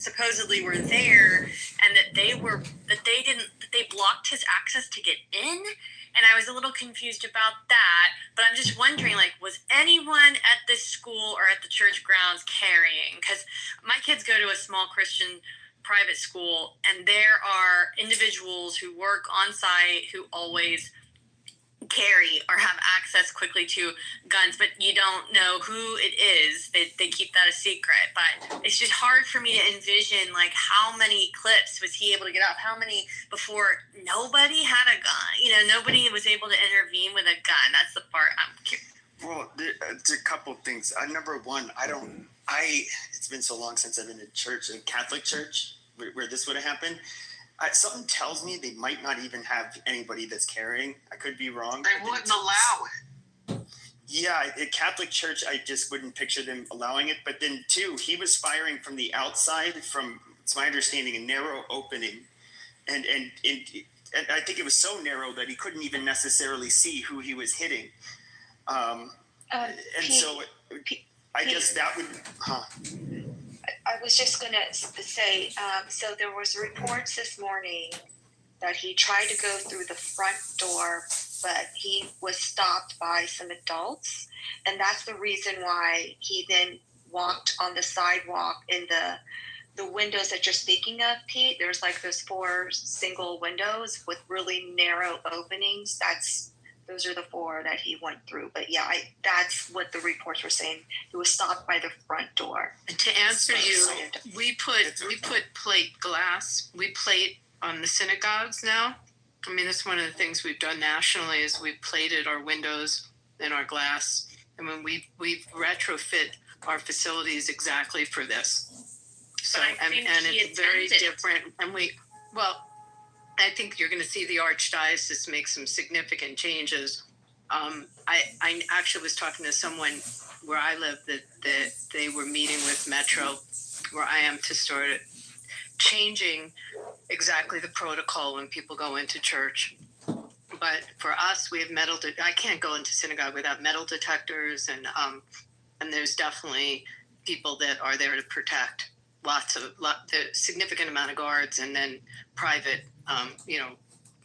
supposedly were there, and that they blocked his access to get in. And I was a little confused about that, but I'm just wondering, like, was anyone at this school or at the church grounds carrying? Because my kids go to a small Christian private school, and there are individuals who work on site who always carry or have access quickly to guns, but you don't know who it is. They keep that a secret. But it's just hard for me to envision, like, how many clips was he able to get off? How many before nobody had a gun? Nobody was able to intervene with a gun. That's the part I'm curious. Well, it's a couple things. Number one, it's been so long since I've been in church, a Catholic church, where this would have happened. Something tells me they might not even have anybody that's carrying. I could be wrong. They wouldn't allow it. Yeah, a Catholic church, I just wouldn't picture them allowing it. But then, two, he was firing from the outside, from, it's my understanding, a narrow opening. And I think it was so narrow that he couldn't even necessarily see who he was hitting. I guess that would... I was just going to say, so there was reports this morning that he tried to go through the front door, but he was stopped by some adults. And that's the reason why he then walked on the sidewalk in the windows that you're speaking of, Pete. There's like those 4 single windows with really narrow openings. Those are the 4 that he went through. But yeah, that's what the reports were saying. He was stopped by the front door. And to answer you, we put plate glass. We plate on the synagogues now. I mean, that's one of the things we've done nationally is we've plated our windows and our glass. I mean, we've retrofit our facilities exactly for this. So and it's very different. And I think you're going to see the Archdiocese make some significant changes. I actually was talking to someone where I live that they were meeting with Metro, where I am, to start changing exactly the protocol when people go into church. But for us, we have I can't go into synagogue without metal detectors, and there's definitely people that are there to protect. The significant amount of guards, and then private,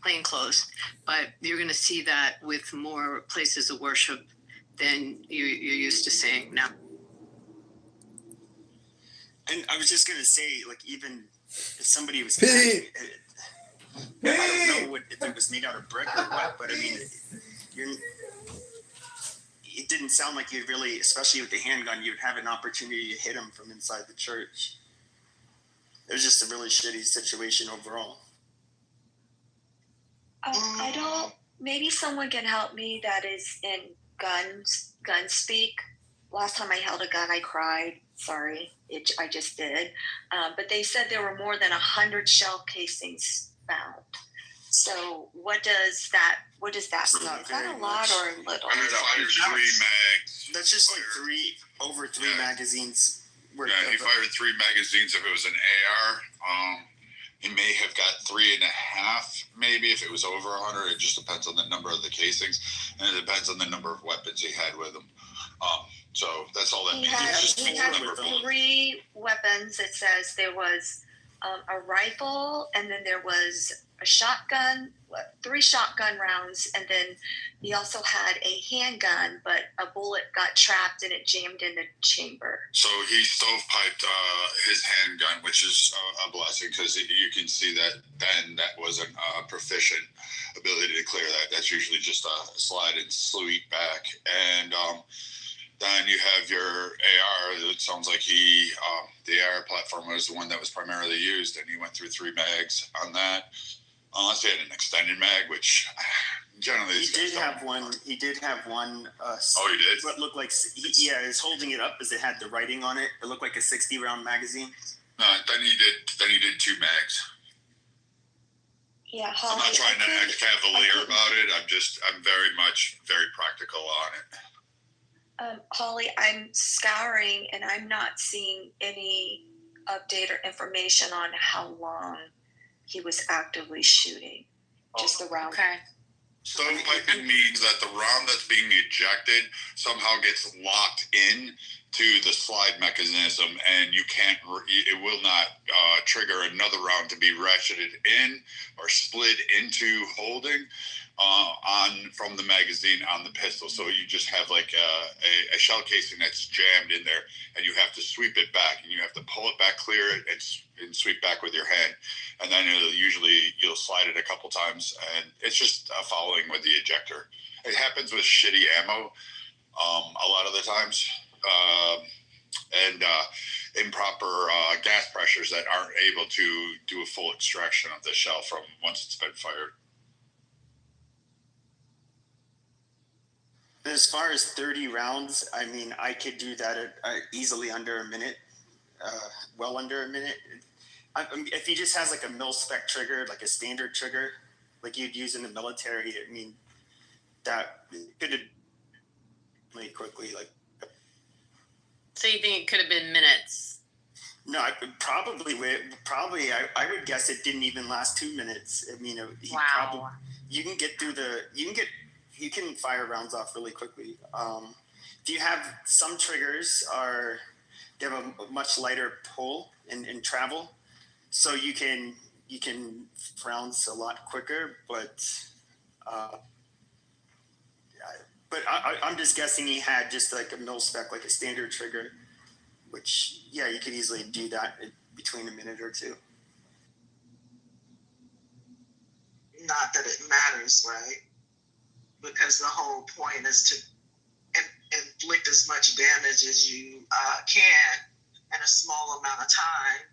plain clothes. But you're going to see that with more places of worship than you're used to seeing now. And I was just going to say, like, even if somebody was carrying, I don't know if it was made out of brick or what, but I mean, it didn't sound like you'd really, especially with the handgun, you'd have an opportunity to hit him from inside the church. It was just a really shitty situation overall. I don't. Maybe someone can help me that is in gun speak. Last time I held a gun, I cried. Sorry, I just did. But they said there were more than 100 shell casings found. So what does that mean? Is that a lot or a little? 103 mags. That's just like over three magazines. Yeah, he fired 3 magazines if it was an AR. He may have got 3.5, maybe if it was over 100. It just depends on the number of the casings, and it depends on the number of weapons he had with him. So that's all that means. He had 3 weapons. It says there was a rifle, and then there was a shotgun, 3 shotgun rounds, and then he also had a handgun, but a bullet got trapped and it jammed in the chamber. So he stovepiped his handgun, which is a blessing, because you can see that then that wasn't a proficient ability to clear that. That's usually just a slide and sweep back. And then you have your AR. It sounds like the AR platform was the one that was primarily used, and he went through 3 mags on that. Unless he had an extended mag, which generally he did have one. He did have one. He did. What looked like he was holding it up as it had the writing on it. It looked like a 60-round magazine. No, then he did 2 mags. Yeah, Holly, I'm not trying to act cavalier about it. I'm very practical on it. Holly, I'm scouring and I'm not seeing any update or information on how long he was actively shooting. Just around. Okay. Stovepiping means that the round that's being ejected somehow gets locked in to the slide mechanism, and it will not trigger another round to be ratcheted in or slid into holding from the magazine on the pistol. So you just have like a shell casing that's jammed in there, and you have to sweep it back, and you have to pull it back, clear it, and sweep back with your hand. And then you'll slide it a couple times, and it's just following with the ejector. It happens with shitty ammo a lot of the times, and improper gas pressures that aren't able to do a full extraction of the shell from once it's been fired. As far as 30 rounds, I mean, I could do that easily under a minute, well under a minute. If he just has like a mil-spec trigger, like a standard trigger, like you'd use in the military, I mean, that could have really quickly. Like, So you think it could have been minutes? no, I would guess it didn't even last 2 minutes. I mean, Wow. you can fire rounds off really quickly. If you have some triggers they have a much lighter pull and travel, so you can rounds a lot quicker. But I'm just guessing he had just like a mil spec, like a standard trigger, which you could easily do that in between a minute or two. Not that it matters, right? Because the whole point is to inflict as much damage as you can in a small amount of time.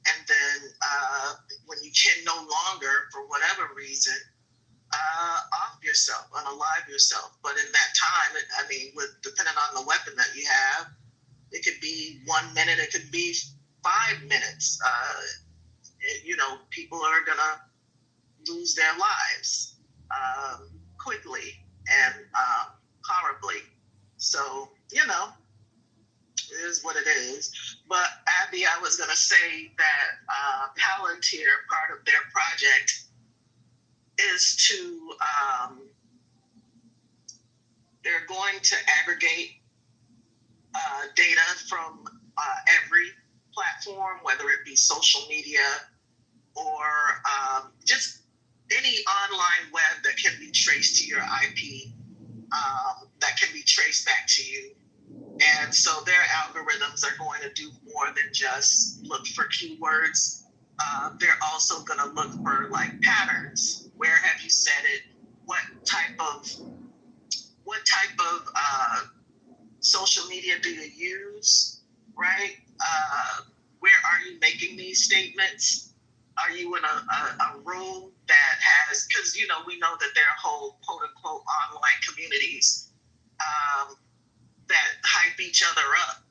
And then when you can no longer, for whatever reason, off yourself, unalive yourself. But in that time, depending on the weapon that you have, it could be 1 minute, it could be 5 minutes. People are going to lose their lives quickly and horribly. So, it is what it is. But Abby, I was going to say that Palantir, part of their project, is to they're going to aggregate data from every platform, whether it be social media or just any online web that can be traced to your IP, that can be traced back to you. And so their algorithms are going to do more than just look for keywords. They're also going to look for like patterns. Where have you said it? What type of social media do you use? Right? Where are you making these statements? Are you in a room that has, because we know that there are whole quote unquote online communities that hype each other up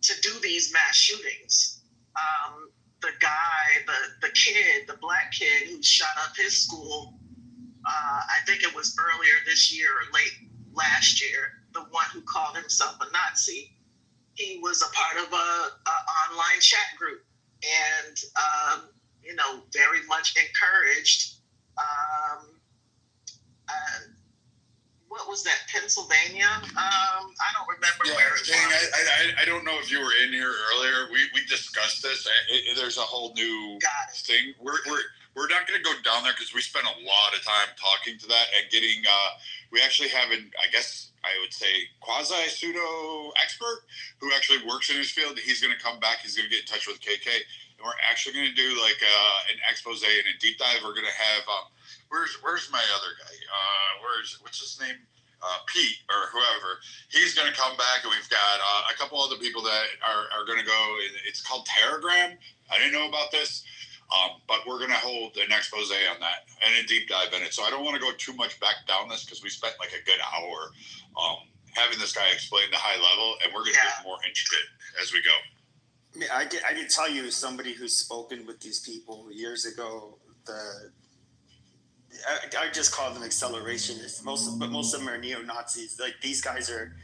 to do these mass shootings. The guy, the black kid who shot up his school, I think it was earlier this year or late last year, the one who called himself a Nazi, he was a part of a online chat group and, very much encouraged. What was that, Pennsylvania? I don't remember where it was. I don't know if you were in here earlier. We discussed this. There's a whole new thing. We're not going to go down there because we spent a lot of time talking to that and getting. We actually have I guess I would say quasi pseudo expert who actually works in his field. He's going to come back. He's going to get in touch with KK, and we're actually going to do like an expose and a deep dive. We're going to have. Where's my other guy? What's his name? Pete or whoever. He's going to come back, and we've got a couple other people that are going to go. It's called Telegram. I didn't know about this, but we're going to hold an expose on that and a deep dive in it. So I don't want to go too much back down this because we spent like a good hour having this guy explain the high level, and we're going to get more intricate as we go. I can tell you, as somebody who's spoken with these people years ago, I just call them accelerationists. Most of them are neo-Nazis. Like, these guys are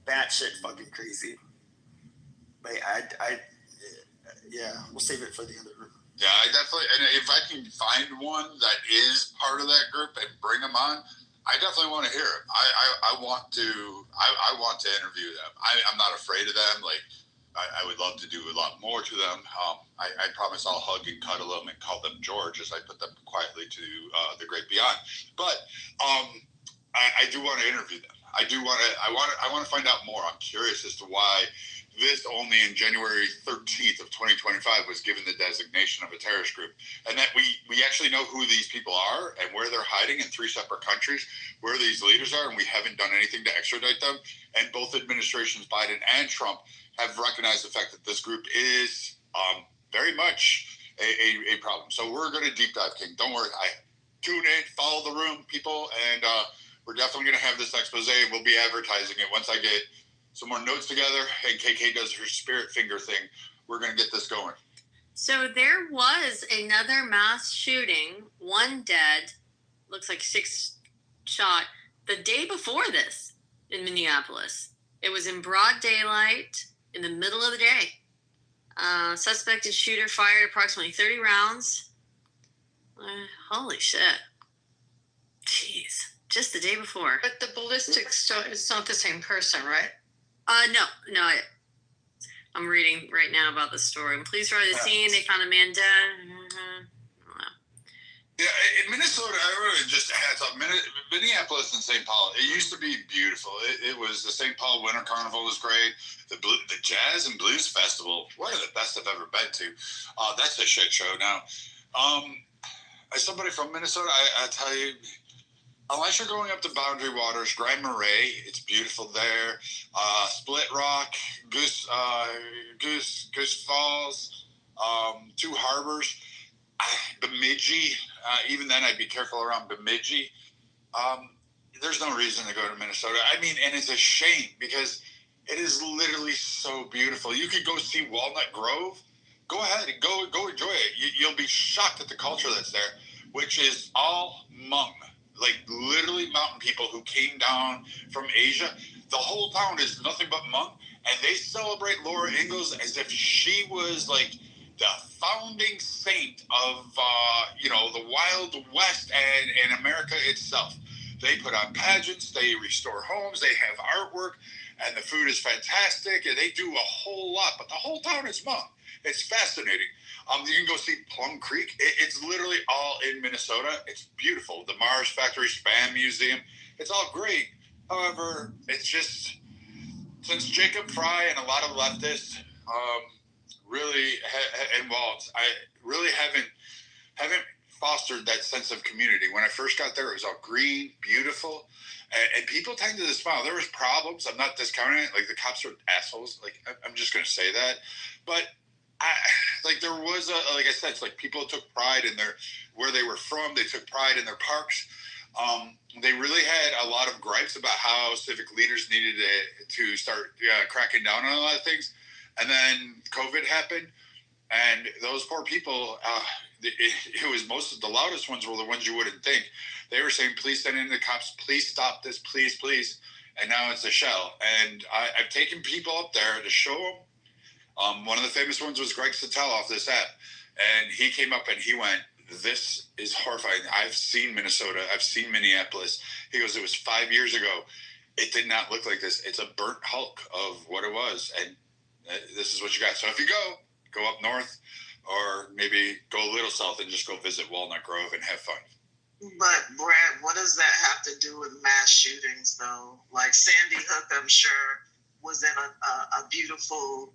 batshit fucking crazy. Like, Yeah, we'll save it for the other group. Yeah, I definitely, and if I can find one that is part of that group and bring them on, I definitely want to hear it. I want to interview them. I'm not afraid of them. Like, I would love to do a lot more to them. I promise I'll hug and cuddle them and call them George as I put them quietly to the great beyond. But I do want to interview them. I want to find out more. I'm curious as to why this only in January 13th of 2025 was given the designation of a terrorist group, and that we actually know who these people are and where they're hiding in 3 separate countries, where these leaders are, and we haven't done anything to extradite them. And both administrations, Biden and Trump, have recognized the fact that this group is very much a problem. So we're going to deep dive, King. Don't worry. Tune in, follow the room, people, and we're definitely going to have this expose, and we'll be advertising it once I get some more notes together and KK does her spirit finger thing. We're going to get this going. So there was another mass shooting, 1 dead, looks like 6 shot, the day before this in Minneapolis. It was in broad daylight in the middle of the day. Suspected shooter fired approximately 30 rounds. Holy shit. Jeez. Just the day before. But the ballistics, it's not the same person, right? No. I'm reading right now about the story. Police arrived at the scene. They found a man dead. Yeah, in Minnesota, I really just hats off. Minneapolis and St. Paul, it used to be beautiful. It was the St. Paul Winter Carnival was great. The Jazz and Blues Festival, one of the best I've ever been to. That's a shit show now. As somebody from Minnesota, I tell you, unless you're going up to Boundary Waters, Grand Marais, it's beautiful there. Split Rock, Goose Falls, 2 harbors, Bemidji. Even then, I'd be careful around Bemidji. There's no reason to go to Minnesota. I mean, and it's a shame because it is literally so beautiful. You could go see Walnut Grove. Go ahead and go enjoy it. You'll be shocked at the culture that's there, which is all Hmong. Like literally mountain people who came down from Asia. The whole town is nothing but Hmong, and they celebrate Laura Ingalls as if she was like the founding saint of the Wild West and America itself. They put on pageants, they restore homes, they have artwork, and the food is fantastic, and they do a whole lot. But the whole town is Hmong. It's fascinating. You can go see Plum Creek. It's literally all in Minnesota. It's beautiful. The Mars Factory Spam Museum. It's all great. However, it's just since Jacob Fry and a lot of leftists really and Waltz, I really haven't fostered that sense of community. When I first got there, it was all green, beautiful, and people tend to smile. There was problems. I'm not discounting it. Like the cops are assholes. Like I'm just going to say that, but. There was like I said, it's like people took pride in where they were from. They took pride in their parks. They really had a lot of gripes about how civic leaders needed to start cracking down on a lot of things. And then COVID happened, and those poor people, it was most of the loudest ones were the ones you wouldn't think. They were saying, please send in the cops, please stop this, please, please. And now it's a shell. And I've taken people up there to show them. One of the famous ones was Greg Sittel off this app. And he came up and he went, this is horrifying. I've seen Minnesota. I've seen Minneapolis. He goes, it was 5 years ago. It did not look like this. It's a burnt hulk of what it was. And this is what you got. So if you go up north or maybe go a little south and just go visit Walnut Grove and have fun. But Brad, what does that have to do with mass shootings though? Like Sandy Hook, I'm sure, was in a beautiful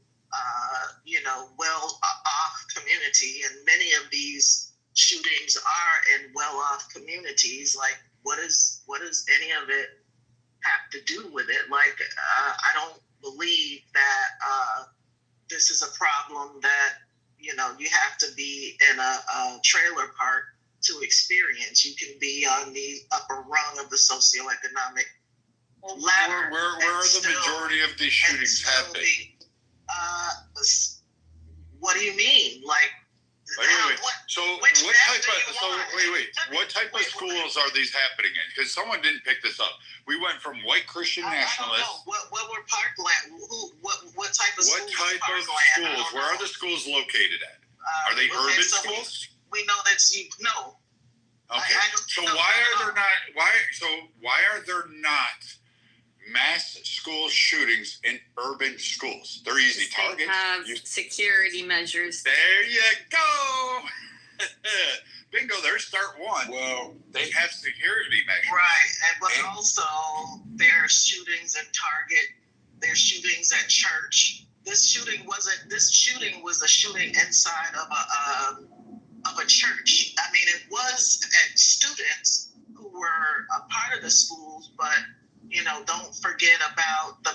well-off community, and many of these shootings are in well-off communities. Like, what does any of it have to do with it? Like, I don't believe that this is a problem that you have to be in a trailer park to experience. You can be on the upper rung of the socioeconomic ladder. Where are the majority of these shootings happening? What do you mean? Like wait. So Which what map type do of you so want? wait what type of schools are these happening in? Because someone didn't pick this up. We went from white Christian I don't nationalists. know. What were Parkland? What type of What schools? type of schools? Where are the schools located at? Are they urban schools? We know that's no. Okay. I don't So know. why are there not why are there not mass school shootings in urban schools? They're easy They targets. have security measures. There you go. Bingo, there's start one. Well, They have security measures. Right, but also there's shootings in Target. There's shootings at church. This shooting was a shooting inside of a church. I mean, it was at students who were a part of the schools, but don't forget about the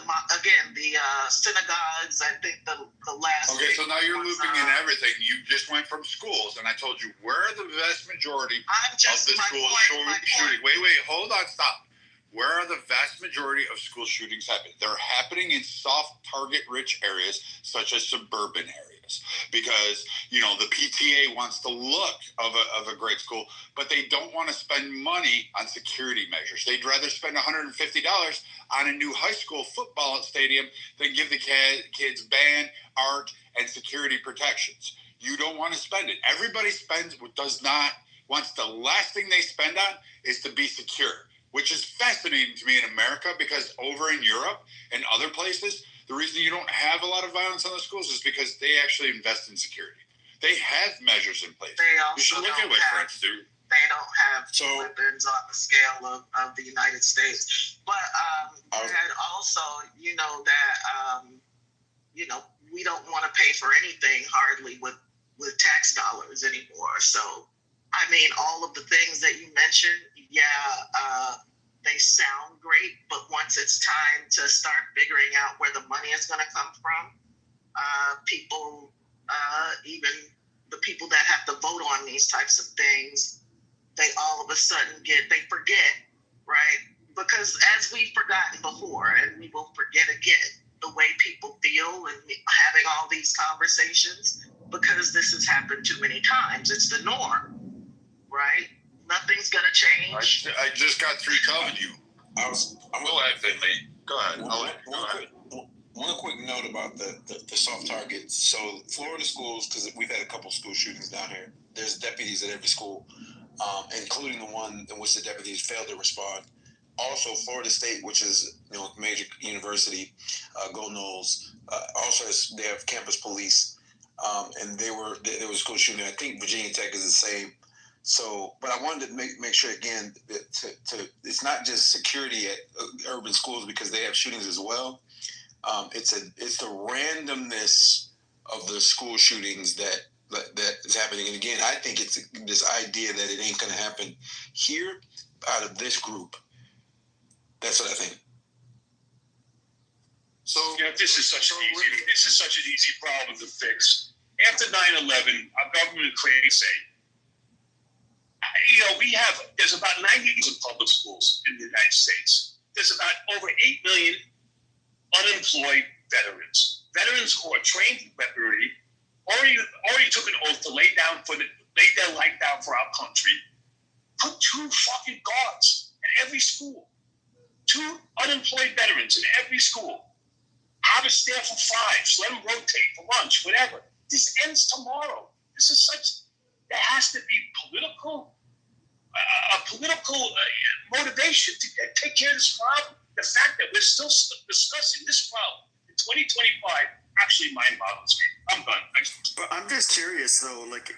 synagogues. I think the last. Okay, so now you're was, looping in everything. You just went from schools, and I told you where are the vast majority I'm just of the my school point, my shooting. point. Wait, hold on, stop. Where are the vast majority of school shootings happening? They're happening in soft target-rich areas, such as suburban areas, because the PTA wants the look of a great school, but they don't want to spend money on security measures. They'd rather spend $150 on a new high school football stadium than give the kids band, art, and security protections. You don't want to spend it. Everybody wants the last thing they spend on is to be secure, which is fascinating to me in America, because over in Europe and other places, the reason you don't have a lot of violence on the schools is because they actually invest in security. They have measures in place. They also You should look at what France do. They don't have weapons on the scale of the United States. But and also, that we don't want to pay for anything hardly with tax dollars anymore. So, I mean, all of the things that you mentioned, they sound great, but once it's time to start figuring out where the money is going to come from, people, even the people that have to vote on these types of things, they all of a sudden forget, right? Because as we've forgotten before, and we will forget again, the way people feel and having all these conversations, because this has happened too many times. It's the norm, right? Nothing's going to change. I just got through telling you. Go ahead. One quick note about the soft targets. So Florida schools, because we've had a couple school shootings down here, there's deputies at every school, including the one in which the deputies failed to respond. Also, Florida State, which is a major university, Go Noles, also they have campus police, and there was a school shooting. I think Virginia Tech is the same. So, but I wanted to make sure again that it's not just security at urban schools, because they have shootings as well. It's the randomness of the school shootings that is happening. And again, I think it's this idea that it ain't going to happen here out of this group. That's what I think. So this is such an easy problem to fix. After 9/11, our government created there's about 90 of public schools in the United States. There's about over 8 million unemployed veterans. Veterans who are trained in weaponry, already took an oath to lay their life down for our country. Put 2 fucking guards at every school. 2 unemployed veterans in every school. Have a staff of 5. Let them rotate for lunch, whatever. This ends tomorrow. There has to be a political motivation to take care of this problem. The fact that we're still discussing this problem in 2025 actually mind boggles me. I'm done. But I'm just curious though, like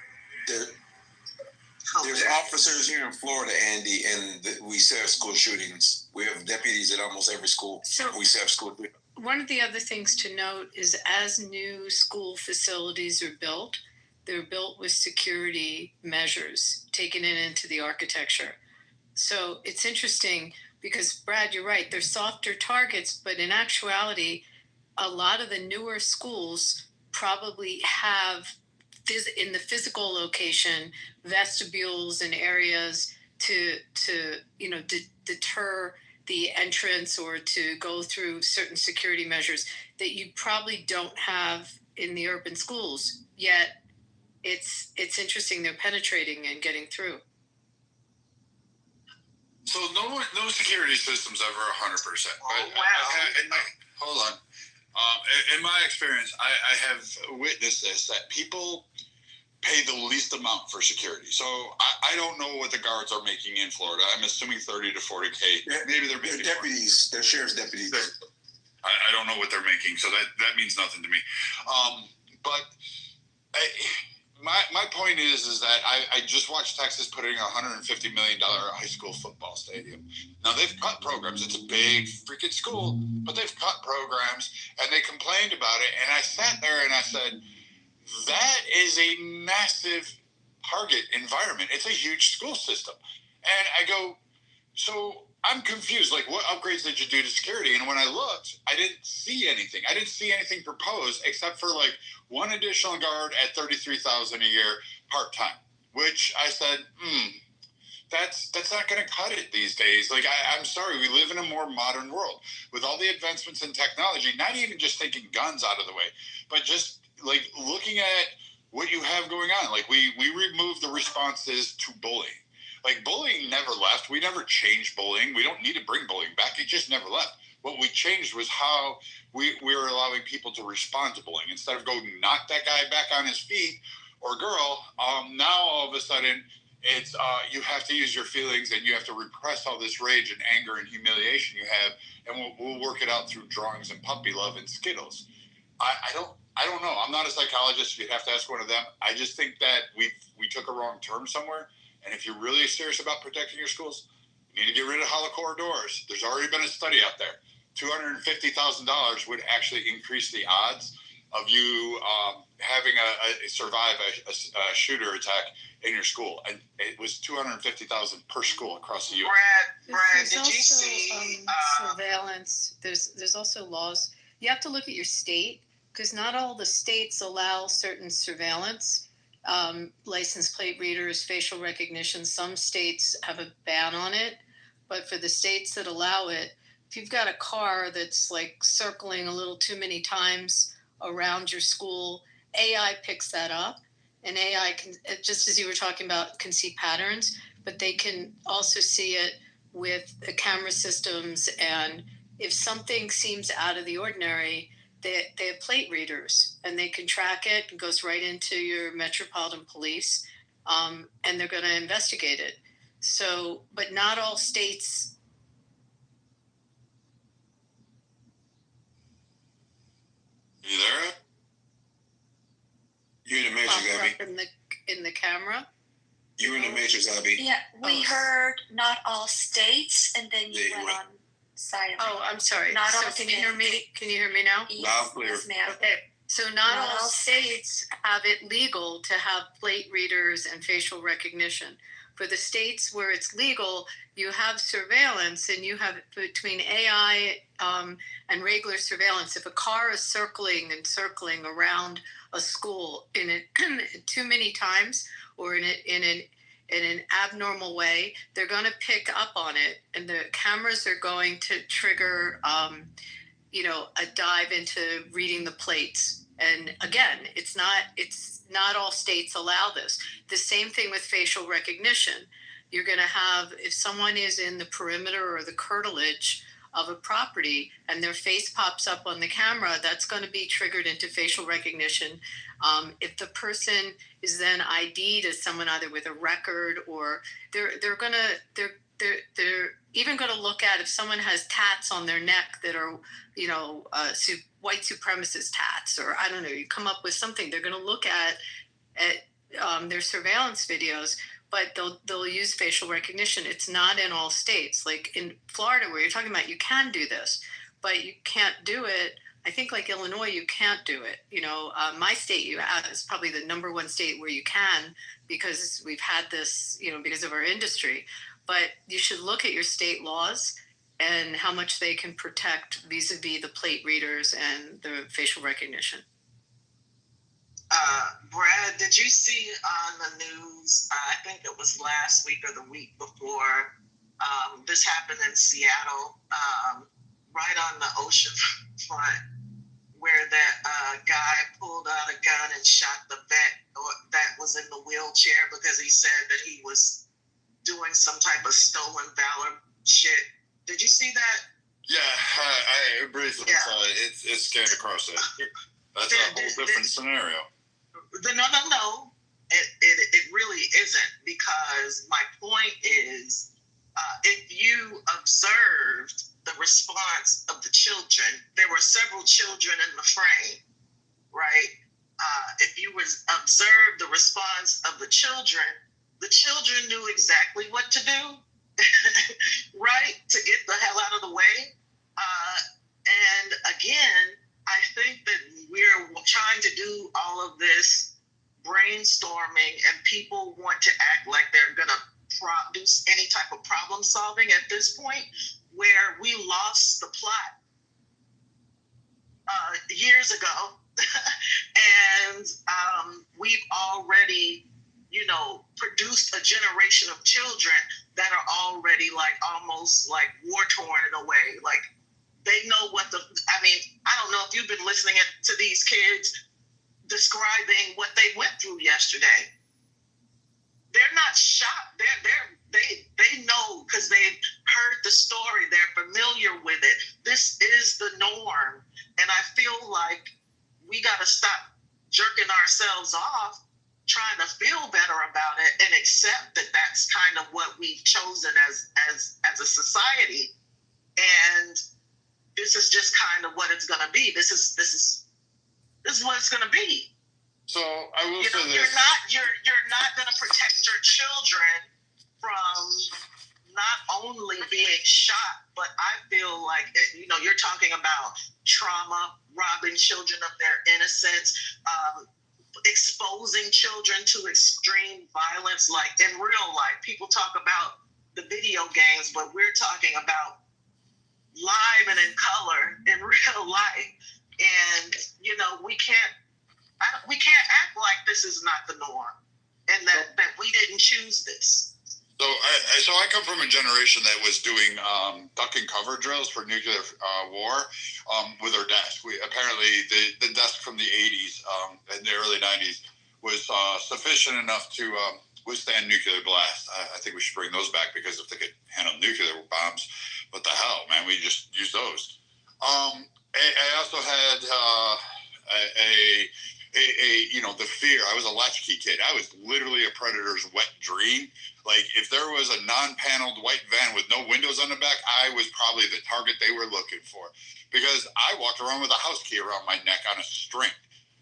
there's officers here in Florida, Andy, and we still have school shootings. We have deputies at almost every school. So we still have school. one of the other things to note is as new school facilities are built, they're built with security measures taken into the architecture. So it's interesting because, Brad, you're right, they're softer targets, but in actuality, a lot of the newer schools probably have, in the physical location, vestibules and areas to deter the entrance or to go through certain security measures that you probably don't have in the urban schools. Yet it's interesting. They're penetrating and getting through. So no security system's ever 100%. Oh, wow. Hold on. In my experience, I have witnessed this, that people pay the least amount for security. So I don't know what the guards are making in Florida. I'm assuming 30 to 40K. Maybe they're making deputies. They're sheriff's deputies. I don't know what they're making, so that means nothing to me. My point is that I just watched Texas put in a $150 million high school football stadium. Now, they've cut programs. It's a big freaking school, but they've cut programs, and they complained about it. And I sat there and I said, that is a massive target environment. It's a huge school system. And I go, so I'm confused. Like, what upgrades did you do to security? And when I looked, I didn't see anything. I didn't see anything proposed except for like one additional guard at $33,000 a year part-time, which I said, that's not going to cut it these days. Like, I'm sorry, we live in a more modern world with all the advancements in technology, not even just taking guns out of the way, but just like looking at what you have going on. Like, we removed the responses to bullying. Like, bullying never left. We never changed bullying. We don't need to bring bullying back. It just never left. What we changed was how we were allowing people to respond to bullying. Instead of going knock that guy back on his feet or girl, now all of a sudden it's you have to use your feelings and you have to repress all this rage and anger and humiliation you have, and we'll work it out through drawings and puppy love and Skittles. I don't know. I'm not a psychologist. You'd have to ask one of them. I just think that we took a wrong turn somewhere. And if you're really serious about protecting your schools, you need to get rid of holocaust doors. There's already been a study out there. $250,000 would actually increase the odds of you having survive a shooter attack in your school. And it was $250,000 per school across the U.S. Brad, There's did you also, see surveillance? There's also laws. You have to look at your state, because not all the states allow certain surveillance. License plate readers, facial recognition. Some states have a ban on it, but for the states that allow it, if you've got a car that's like circling a little too many times around your school, AI picks that up, and AI can, just as you were talking about, can see patterns, but they can also see it with the camera systems. And if something seems out of the ordinary, they have plate readers, and they can track it. It goes right into your Metropolitan Police, and they're going to investigate it. So, but not all states. You there? You're in the matrix, Abby. In the camera. You're in the matrix, Abby. Yeah, we heard not all states, and then you went on silent. Oh, I'm sorry. Not so all can you hear me? Can you hear me now? Yes, Loud, clear. yes, ma'am. Okay. So not all states have it legal to have plate readers and facial recognition. For the states where it's legal, you have surveillance, and you have between AI and regular surveillance. If a car is circling around a school in it too many times, or in an abnormal way, they're going to pick up on it, and the cameras are going to trigger, a dive into reading the plates. And again, it's not all states allow this. The same thing with facial recognition. You're going to have, if someone is in the perimeter or the curtilage of a property and their face pops up on the camera, that's going to be triggered into facial recognition. If the person is then ID'd as someone either with a record, or they're even going to look at if someone has tats on their neck that are, white supremacist tats, or I don't know, you come up with something. They're going to look at their surveillance videos, but they'll use facial recognition. It's not in all states. Like in Florida, where you're talking about, you can do this, but you can't do it. I think like Illinois, you can't do it. My state, is probably the number one state where you can, because we've had this, because of our industry. But you should look at your state laws and how much they can protect vis-a-vis the plate readers and the facial recognition. Brad, did you see on the news, I think it was last week or the week before, this happened in Seattle, right on the ocean front, where that guy pulled out a gun and shot the vet that was in the wheelchair because he said that he was doing some type of stolen valor shit. Did you see that? Yeah, I briefly saw it. It's came across it. That's a whole different scenario. No. It really isn't, because my point is, if you observed the response of the children, there were several children in the frame, right? If you observed the response of the children knew exactly what to do, right? To get the hell out of the way. And again, I think that we're trying to do all of this brainstorming, and people want to act like they're going to produce any type of problem solving at this point, where we lost the plot years ago. And we've already, produced a generation of children that are already almost war torn in a way. Like, they know I don't know if you've been listening to these kids describing what they went through yesterday. They're not shocked. They know, because they've heard the story. They're familiar with it. This is the norm. And I feel like we got to stop jerking ourselves off, trying to feel better about it, and accept that that's kind of what we've chosen as a society. And this is just kind of what it's going to be. This is what it's going to be. So I will say this: you're not going to protect your children from not only being shot, but I feel like you're talking about trauma, robbing children of their innocence, exposing children to extreme violence. Like, in real life, people talk about the video games, but we're talking about live and in color in real life. And we can't act like this is not the norm, and that we didn't choose this. So I come from a generation that was doing duck and cover drills for nuclear war with our desk. Apparently the desk from the 80s and the early 90s was sufficient enough to withstand nuclear blast. I think we should bring those back, because if they could handle nuclear bombs, what the hell, man? We just use those. I also had the fear. I was a latchkey kid. I was literally a predator's wet dream. Like, if there was a non-paneled white van with no windows on the back, I was probably the target they were looking for, because I walked around with a house key around my neck on a string.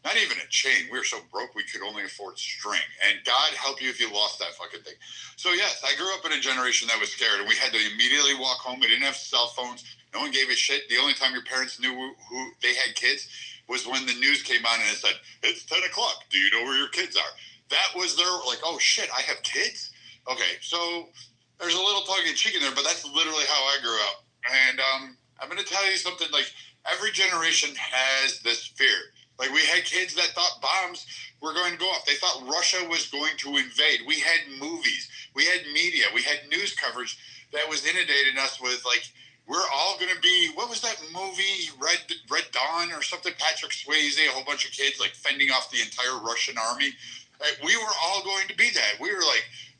Not even a chain. We were so broke we could only afford string. And God help you if you lost that fucking thing. So yes, I grew up in a generation that was scared, and we had to immediately walk home. We didn't have cell phones. No one gave a shit. The only time your parents knew who they had kids was when the news came on and it said, it's 10 o'clock. Do you know where your kids are? That was their, oh shit, I have kids? Okay, so there's a little tongue-in-cheek in there, but that's literally how I grew up. And I'm going to tell you something, every generation has this fear. We had kids that thought bombs were going to go off. They thought Russia was going to invade. We had movies. We had media. We had news coverage that was inundating us with, we're all going to be, what was that movie, Red Dawn or something? Patrick Swayze, a whole bunch of kids, fending off the entire Russian army. We were all going to be that. We were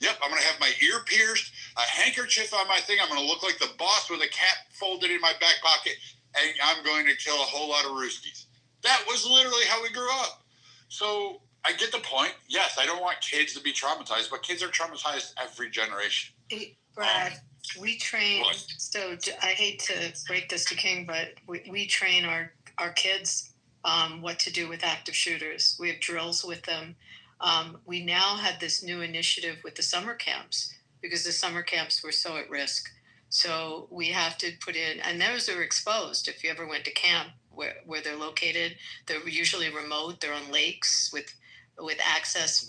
yep, I'm going to have my ear pierced, a handkerchief on my thing. I'm going to look like the boss with a cap folded in my back pocket, and I'm going to kill a whole lot of Ruskies. That was literally how we grew up. So I get the point. Yes, I don't want kids to be traumatized, but kids are traumatized every generation. Hey, Brad, we train, so I hate to break this to King, but we train our kids what to do with active shooters. We have drills with them. We now had this new initiative with the summer camps, because the summer camps were so at risk. So we have to put in, and those are exposed. If you ever went to camp where they're located, they're usually remote. They're on lakes with access,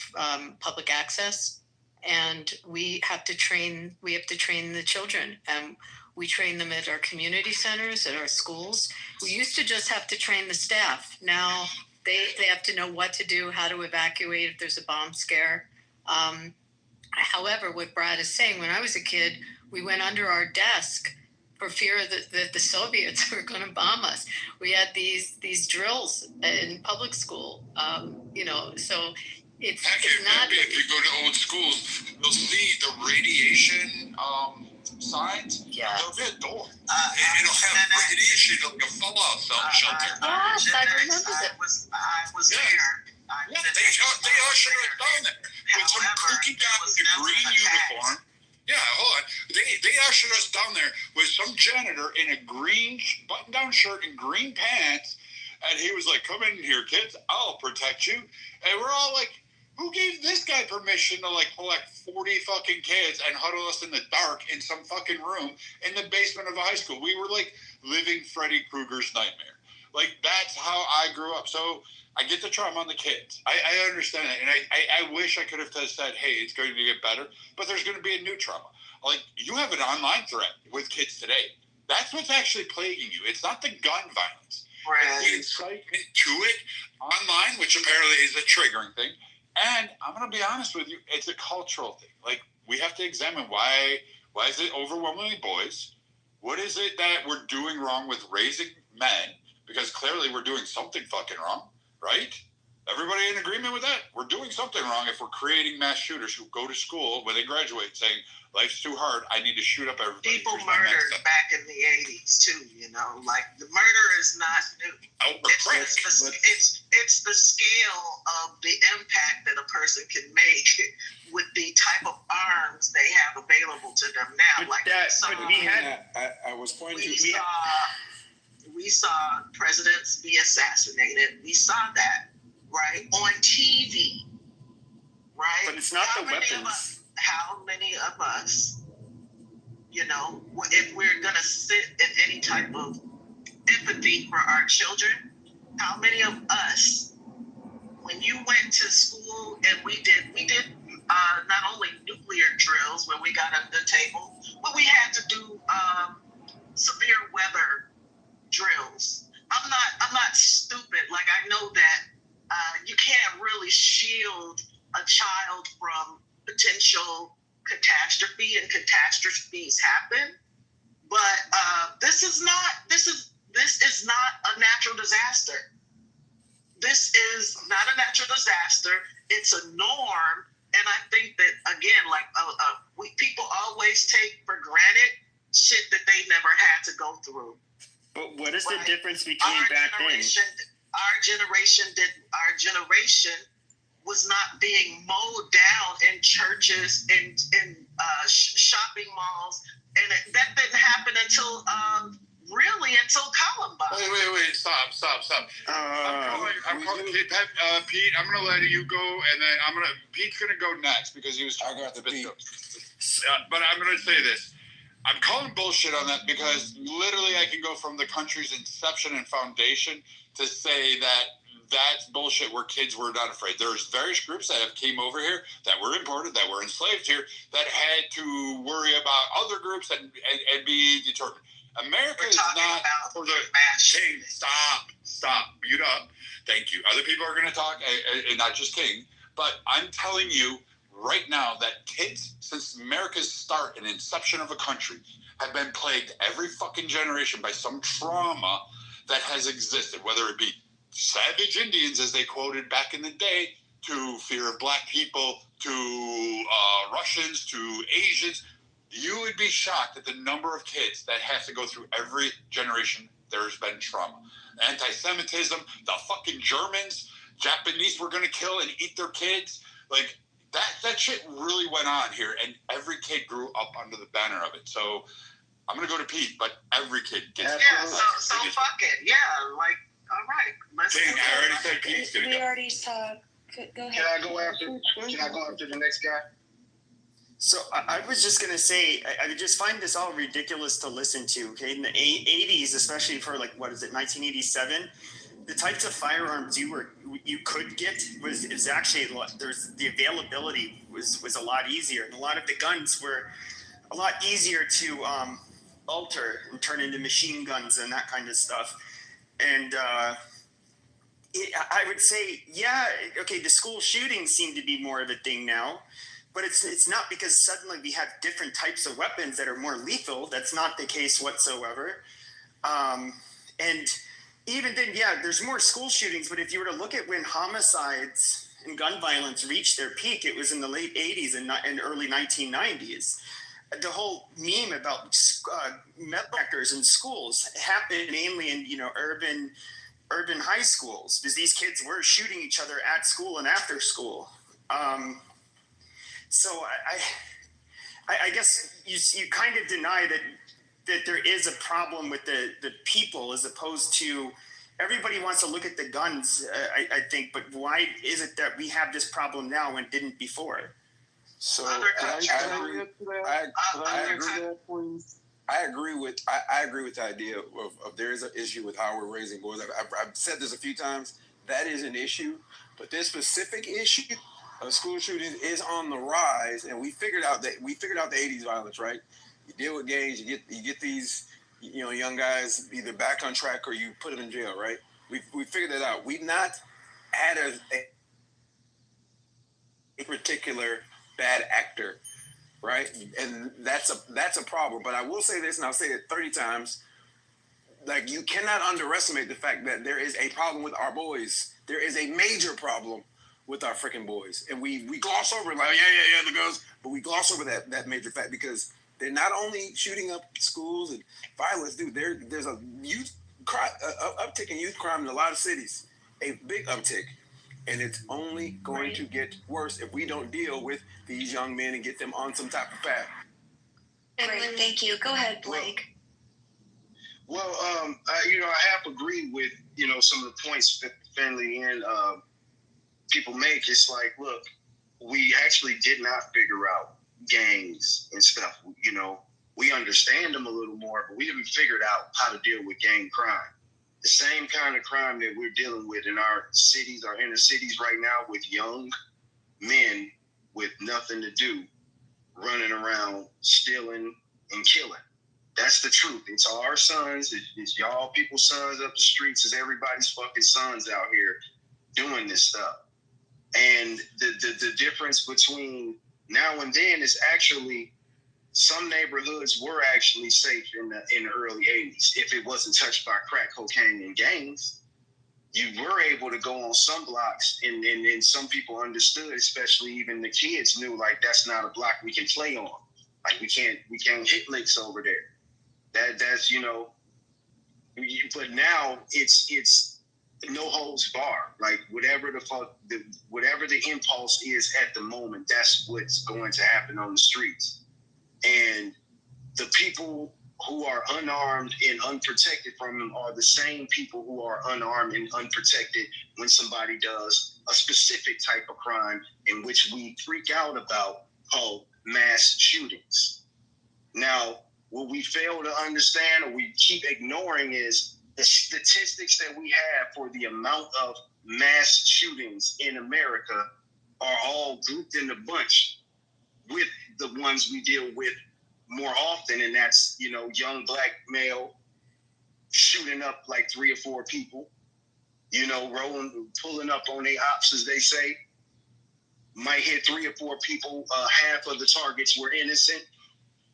public access. And we have to train the children. We train them at our community centers, at our schools. We used to just have to train the staff. Now they have to know what to do, how to evacuate if there's a bomb scare. However, what Brad is saying, when I was a kid, we went under our desk for fear that the Soviets were going to bomb us. We had these drills in public school, so It's Heck, not. if you go to old schools, you'll see the radiation signs. Yes. There'll be a door. It'll have radiation, like a fallout shelter. Yes, I remember that. I was Yeah. there. Yeah, they ushered us down there with some kooky guy in a green uniform. Yeah, hold on. They ushered us down there with some janitor in a green button-down shirt and green pants, and he was like, "Come in here, kids. I'll protect you." And we're all like, "Who gave this guy permission to like collect 40 fucking kids and huddle us in the dark in some fucking room in the basement of a high school?" We were like living Freddy Krueger's nightmare. Like that's how I grew up. So I get the trauma on the kids. I understand it. And I wish I could have said, hey, it's going to get better, but there's going to be a new trauma. Like, you have an online threat with kids today. That's what's actually plaguing you. It's not the gun violence. It's the incitement to it online, which apparently is a triggering thing. And I'm going to be honest with you, it's a cultural thing. Like, we have to examine why is it overwhelmingly boys? What is it that we're doing wrong with raising men? Because clearly we're doing something fucking wrong. Right? Everybody in agreement with that? We're doing something wrong if we're creating mass shooters who go to school when they graduate saying, life's too hard, I need to shoot up everybody. People murdered back in the 80s too, you know, like the murder is not new. It's the scale of the impact that a person can make with the type of arms they have available to them now. I was pointing to. We saw presidents be assassinated. We saw that, right, on TV, right? But it's not the weapons. How many of us, you know, if we're going to sit in any type of empathy for our children, how many of us, when you went to school and we did not only nuclear drills where we got under the table, but we had to do severe weather drills. I'm not stupid. Like, I know that you can't really shield a child from potential catastrophe, and catastrophes happen. But this is not a natural disaster. This is not a natural disaster. It's a norm, and I think that again, like people always take for granted shit that they never had to go through. But what is the difference between back then? Our generation was not being mowed down in churches and in shopping malls, and that didn't happen until Columbine. Wait! Stop! I'm calling Pete. I'm gonna let you go, and then Pete's gonna go next because he was talking about the Pete. But I'm gonna say this. I'm calling bullshit on that because literally I can go from the country's inception and foundation to say that that's bullshit where kids were not afraid. There's various groups that have came over here, that were imported, that were enslaved here, that had to worry about other groups and be determined. America is not for the King. Stop. Mute up. Thank you. Other people are going to talk, and not just King. But I'm telling you right now that kids, since America's start and inception of a country, have been plagued every fucking generation by some trauma that has existed, whether it be savage Indians, as they quoted back in the day, to fear of black people, to Russians, to Asians. You would be shocked at the number of kids that have to go through every generation. There's been trauma. Anti-Semitism, the fucking Germans, Japanese were going to kill and eat their kids. Like, that shit really went on here, and every kid grew up under the banner of it. So I'm going to go to Pete, but every kid gets it. Yeah, so fuck it. Yeah, like, all right. Let's I already said Pete's going to go. We already saw. Go ahead. Can I go after the next guy? So I was just going to say, I just find this all ridiculous to listen to. Okay, in the 80s, especially for 1987, the types of firearms you could get was actually the availability was a lot easier, and a lot of the guns were a lot easier to alter and turn into machine guns and that kind of stuff. And I would say, yeah, okay, the school shootings seem to be more of a thing now. But it's not because suddenly we have different types of weapons that are more lethal. That's not the case whatsoever. And even then, yeah, there's more school shootings. But if you were to look at when homicides and gun violence reached their peak, it was in the late 80s and early 1990s. The whole meme about metal detectors in schools happened mainly in urban high schools, because these kids were shooting each other at school and after school. So I guess you kind of deny that there is a problem with the people, as opposed to everybody wants to look at the guns, I think, but why is it that we have this problem now and didn't before? So Other countries- I agree with the idea of there is an issue with how we're raising boys. I've said this a few times. That is an issue, but this specific issue of school shootings is on the rise, and we figured out the 80s violence, right? You deal with gangs, you get these young guys either back on track or you put them in jail, right? We figured that out. We've not had a particular bad actor, right? And that's a problem. But I will say this, and I'll say it 30 times. Like, you cannot underestimate the fact that there is a problem with our boys. There is a major problem with our freaking boys. And we gloss over it, like, yeah, the girls, but we gloss over that major fact, because they're not only shooting up schools and violence, dude. There's a uptick in youth crime in a lot of cities, a big uptick. And it's only going to get worse if we don't deal with these young men and get them on some type of path. Great, thank you. Go ahead, Blake. Well, I have to agree with, some of the points that Finley and people make. It's like, look, we actually did not figure out gangs and stuff. We understand them a little more, but we haven't figured out how to deal with gang crime. The same kind of crime that we're dealing with in our cities, our inner cities right now, with young men with nothing to do, running around, stealing and killing. That's the truth. It's our sons. It's y'all people's sons up the streets. It's everybody's fucking sons out here doing this stuff. And the difference between now and then is actually some neighborhoods were actually safe in the early 80s. If it wasn't touched by crack cocaine and gangs, you were able to go on some blocks, and some people understood, especially even the kids knew, like, that's not a block we can play on. Like, we can't hit licks over there. That's but now it's no holds bar. Like, whatever the impulse is at the moment, that's what's going to happen on the streets. And the people who are unarmed and unprotected from them are the same people who are unarmed and unprotected when somebody does a specific type of crime in which we freak out about, called mass shootings. Now, what we fail to understand, or we keep ignoring, is the statistics that we have for the amount of mass shootings in America are all grouped in a bunch with the ones we deal with more often, and that's, young black male shooting up like 3 or 4 people, pulling up on their ops, as they say, might hit 3 or 4 people. Half of the targets were innocent,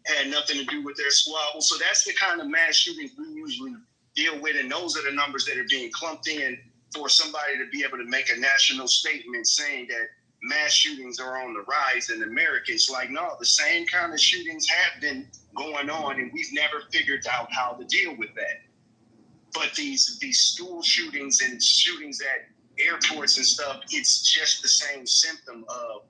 had nothing to do with their squabble. So that's the kind of mass shootings we usually deal with, and those are the numbers that are being clumped in for somebody to be able to make a national statement saying that mass shootings are on the rise in America. It's like, no, the same kind of shootings have been going on, and we've never figured out how to deal with that. But these school shootings and shootings at airports and stuff, it's just the same symptom of,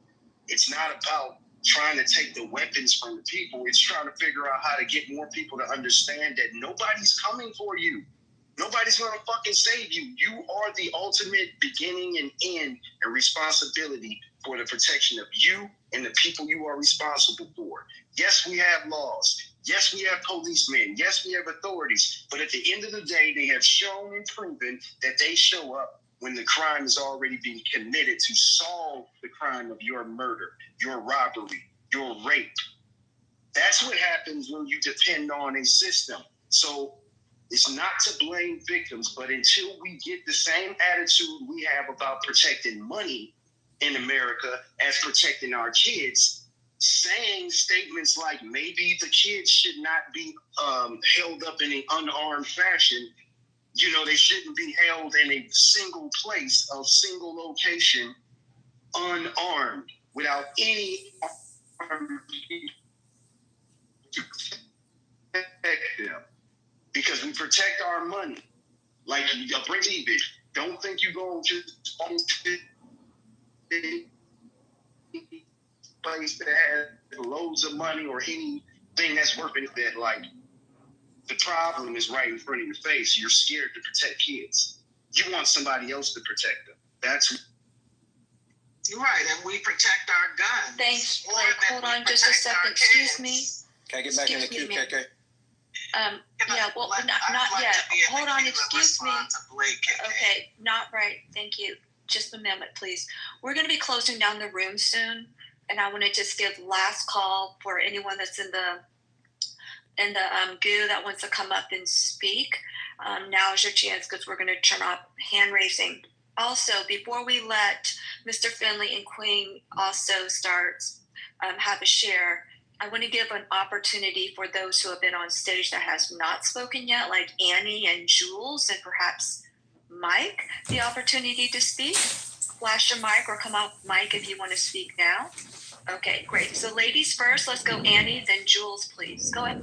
it's not about trying to take the weapons from the people. It's trying to figure out how to get more people to understand that nobody's coming for you. Nobody's going to fucking save you. You are the ultimate beginning and end and responsibility for the protection of you and the people you are responsible for. Yes, we have laws. Yes, we have policemen. Yes, we have authorities. But at the end of the day, they have shown and proven that they show up when the crime is already being committed to solve the crime of your murder, your robbery, your rape. That's what happens when you depend on a system. So it's not to blame victims, but until we get the same attitude we have about protecting money in America as protecting our kids, saying statements like maybe the kids should not be held up in an unarmed fashion, they shouldn't be held in a single place, a single location, unarmed, without any armed to protect them, because we protect our money. Like a bring TV. Don't think you go just on to the place that has loads of money or anything that's worth anything. Like, the problem is right in front of your face. You're scared to protect kids. You want somebody else to protect them. That's right, and we protect our guns. Thanks, more Blake. than Hold we on just a protect our second. Excuse kids. me. Can I get back in the Excuse queue, me, KK? Yeah, well, I'd not like yet. to be in the Hold on, queue and excuse me. respond to Blake, KK. Okay, not right. Thank you. Just a moment, please. We're going to be closing down the room soon, and I want to just give last call for anyone that's in the goo that wants to come up and speak. Now is your chance, because we're going to turn off hand raising. Also, before we let Mr. Finley and Queen also start have a share, I want to give an opportunity for those who have been on stage that has not spoken yet, like Annie and Jules, and perhaps Mike, the opportunity to speak. Flash your mic or come off mic if you want to speak now. Okay, great. So ladies first, let's go Annie, then Jules, please. Go ahead.